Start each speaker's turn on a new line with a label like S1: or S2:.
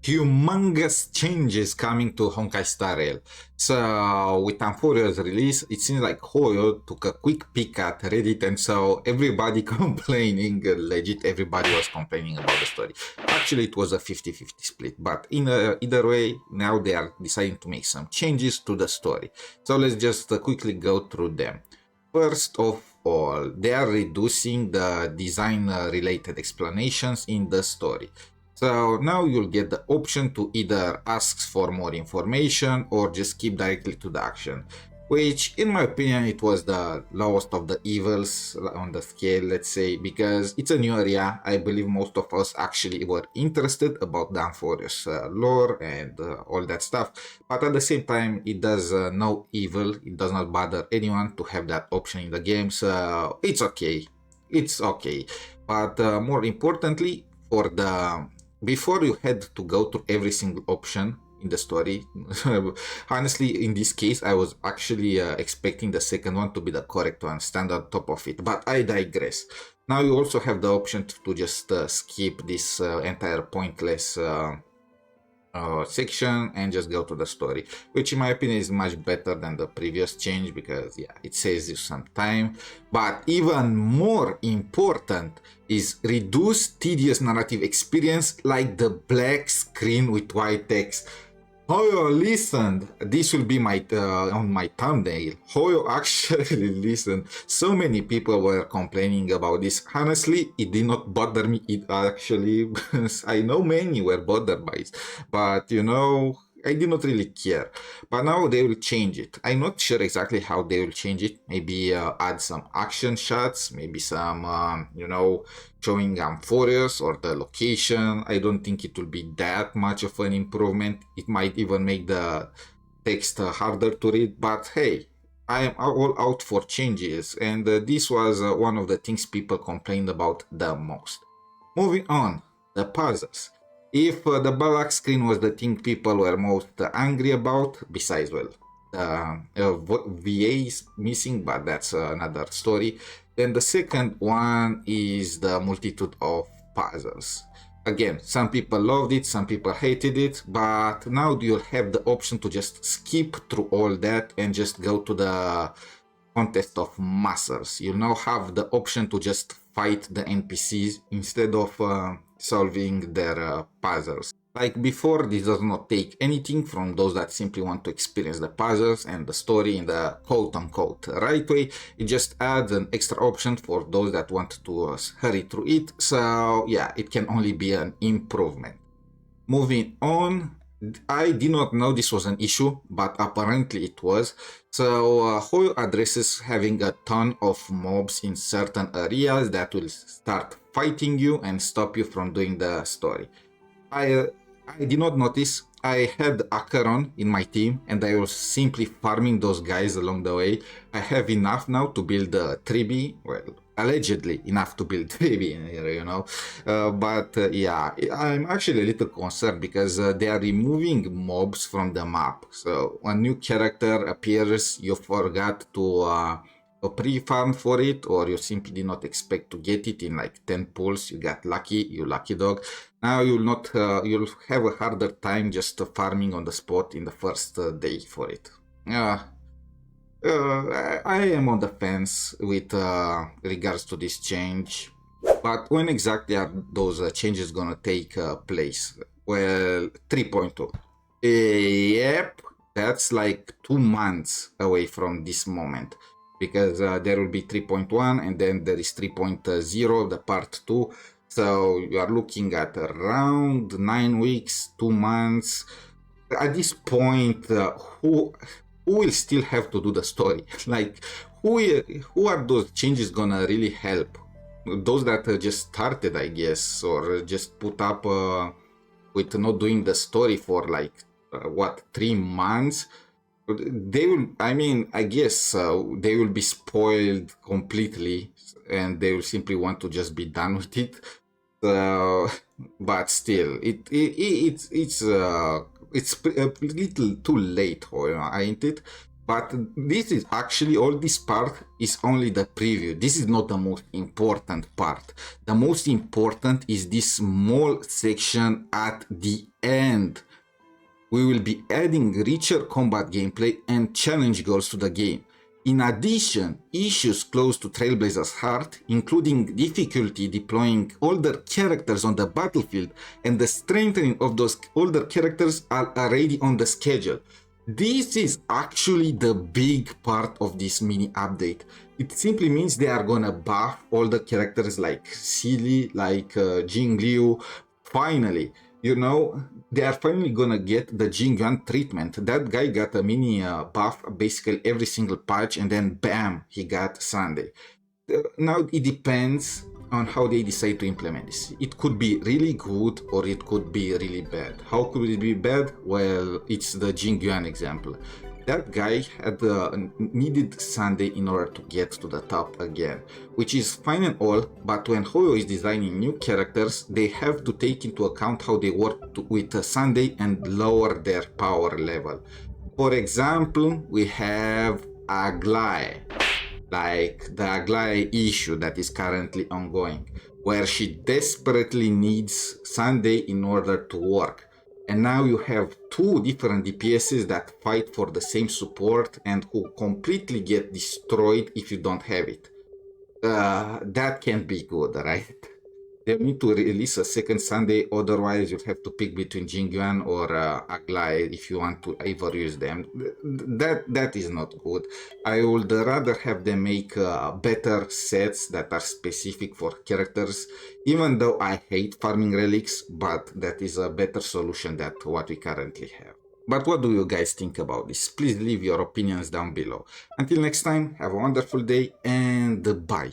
S1: humongous changes coming to Honkai Star Rail. So with Amphoreus release, it seems like Hoyo took a quick peek at Reddit and saw everybody complaining, legit everybody was complaining about the story. Actually, it was a 50-50 split, but in either way, now they are deciding to make some changes to the story. So let's just quickly go through them. First of all, they are reducing the design related explanations in the story. So now you'll get the option to either ask for more information or just skip directly to the action, which in my opinion it was the lowest of the evils on the scale, let's say, because it's a new area. I believe most of us actually were interested about the Amphoreus lore and all that stuff, but at the same time it does no evil, it does not bother anyone to have that option in the game, so it's okay, but more importantly, for the before you had to go through every single option in the story, honestly in this case I was actually expecting the second one to be the correct one, stand on top of it, but I digress. Now you also have the option to just skip this entire pointless section and just go to the story, which in my opinion is much better than the previous change, because yeah, it saves you some time. But even more important is reduced tedious narrative experience, like the black screen with white text. Hoyo listened. This will be my on my thumbnail. Hoyo actually listened. So many people were complaining about this. Honestly, it did not bother me. It actually, I know many were bothered by it, but you know, I did not really care. But now they will change it. I'm not sure exactly how they will change it. Maybe add some action shots, maybe some, you know, showing Amphoreus or the location. I don't think it will be that much of an improvement. It might even make the text harder to read, but hey, I am all out for changes, and this was one of the things people complained about the most. Moving on, the puzzles. If the black screen was the thing people were most angry about, besides, well, VA is missing, but that's another story. Then the second one is the multitude of puzzles. Again, some people loved it, some people hated it, but now you'll have the option to just skip through all that and just go to the contest of muscles. You'll now have the option to just fight the NPCs instead of solving their puzzles. Like before, this does not take anything from those that simply want to experience the puzzles and the story in the quote-unquote right way. It just adds an extra option for those that want to hurry through it. So yeah, it can only be an improvement. Moving on, I did not know this was an issue, but apparently it was. So Hoyo addresses having a ton of mobs in certain areas that will start fighting you and stop you from doing the story. I did not notice. I had Acheron in my team and I was simply farming those guys along the way. I have enough now to build a 3B, well, allegedly enough to build 3B here, you know. Yeah, I'm actually a little concerned because they are removing mobs from the map. So when a new character appears, you forgot to pre-farm for it, or you simply did not expect to get it in like 10 pulls. You got lucky, you lucky dog. Now you'll you'll have a harder time just farming on the spot in the first day for it. I am on the fence with regards to this change, but when exactly are those changes gonna take place? Well, 3.2. Yep, that's like 2 months away from this moment, because there will be 3.1 and then there is 3.0, the part 2. So you are looking at around 9 weeks, 2 months. At this point, who will still have to do the story? Like, who are those changes gonna really help? Those that just started, I guess, or just put up with not doing the story for like, 3 months? They will, I mean, I guess they will be spoiled completely and they will simply want to just be done with it. But still, it's a little too late, ain't it? But this is actually, all this part is only the preview. This is not the most important part. The most important is this small section at the end. We will be adding richer combat gameplay and challenge goals to the game. In addition, issues close to Trailblazer's heart, including difficulty deploying older characters on the battlefield and the strengthening of those older characters, are already on the schedule. This is actually the big part of this mini update. It simply means they are gonna buff all the characters like Sealy, like Jingliu. Finally, you know, they are finally gonna get the Jingyuan treatment. That guy got a mini buff basically every single patch, and then bam, he got Sunday. Now it depends on how they decide to implement this. It could be really good or it could be really bad. How could it be bad? Well, it's the Jingyuan example. That guy had needed Sunday in order to get to the top again, which is fine and all, but when HOYO is designing new characters, they have to take into account how they work with Sunday and lower their power level. For example, we have Aglae, like the Aglae issue that is currently ongoing, where she desperately needs Sunday in order to work. And now you have two different DPSs that fight for the same support and who completely get destroyed if you don't have it. That can't be good, right? They need to release a second Sunday, otherwise you have to pick between Jingyuan or Aglae if you want to ever use them. That is not good. I would rather have them make better sets that are specific for characters, even though I hate farming relics, but that is a better solution than what we currently have. But what do you guys think about this? Please leave your opinions down below. Until next time, have a wonderful day and bye.